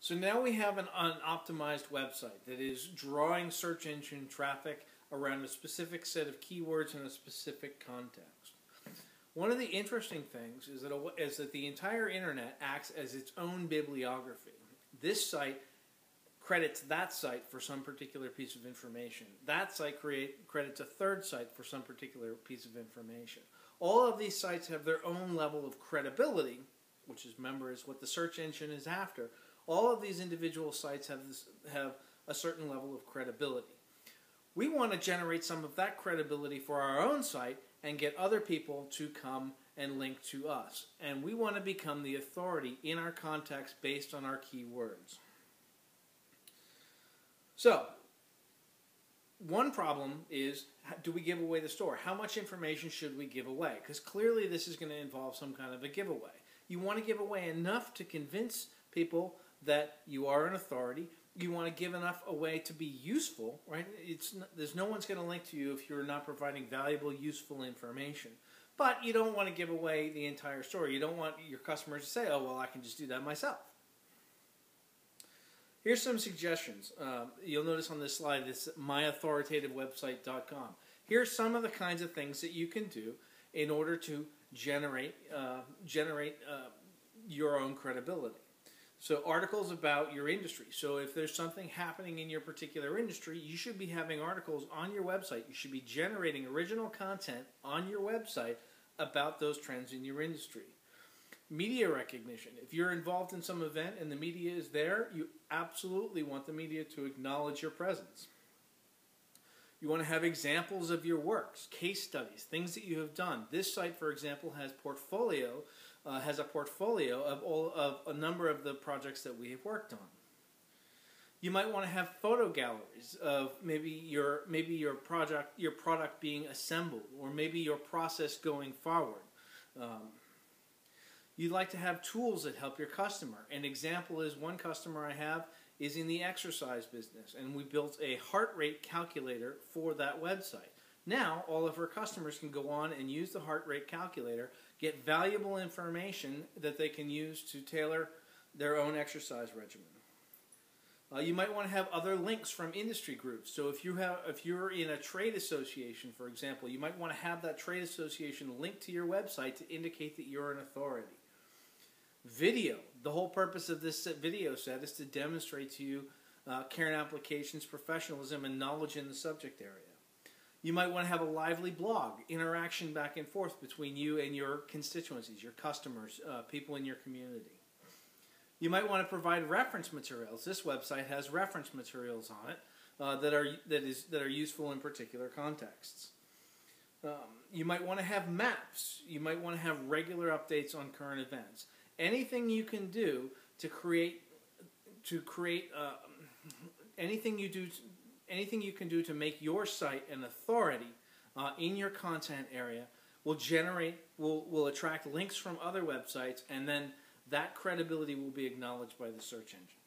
So now we have an optimized website that is drawing search engine traffic around a specific set of keywords in a specific context. One of the interesting things is that the entire internet acts as its own bibliography. This site credits that site for some particular piece of information. That site credits a third site for some particular piece of information. All of these sites have their own level of credibility, which is, remember, is what the search engine is after. All of these individual sites have a certain level of credibility. We want to generate some of that credibility for our own site and get other people to come and link to us. And we want to become the authority in our context based on our keywords. So, one problem is, do we give away the store? How much information should we give away? Because clearly this is going to involve some kind of a giveaway. You want to give away enough to convince people that you are an authority. You want to give enough away to be useful, right? There's no one's going to link to you if you're not providing valuable, useful information. But you don't want to give away the entire story. You don't want your customers to say, oh, well, I can just do that myself. Here's some suggestions. You'll notice on this slide, it's myauthoritativewebsite.com. Here's some of the kinds of things that you can do in order to generate your own credibility. So articles about your industry. So if there's something happening in your particular industry, you should be having articles on your website. You should be generating original content on your website about those trends in your industry. Media recognition. If you're involved in some event and the media is there, you absolutely want the media to acknowledge your presence. You want to have examples of your works, case studies, things that you have done. This site, for example, has a portfolio of a number of the projects that we have worked on. You might want to have photo galleries of maybe your product being assembled, or maybe your process going forward. You'd like to have tools that help your customer. An example is, one customer I have is in the exercise business, and we built a heart rate calculator for that website. Now, all of her customers can go on and use the heart rate calculator, get valuable information that they can use to tailor their own exercise regimen. You might want to have other links from industry groups. So if you're in a trade association, for example, you might want to have that trade association link to your website to indicate that you're an authority. Video. The whole purpose of this video set is to demonstrate to you Cairn Applications' professionalism and knowledge in the subject area. You might want to have a lively blog, interaction back and forth between you and your constituencies, your customers, people in your community. You might want to provide reference materials. This website has reference materials on it that are useful in particular contexts. You might want to have maps. You might want to have regular updates on current events. Anything you can do to anything you can do to make your site an authority in your content area will attract links from other websites, and then that credibility will be acknowledged by the search engine.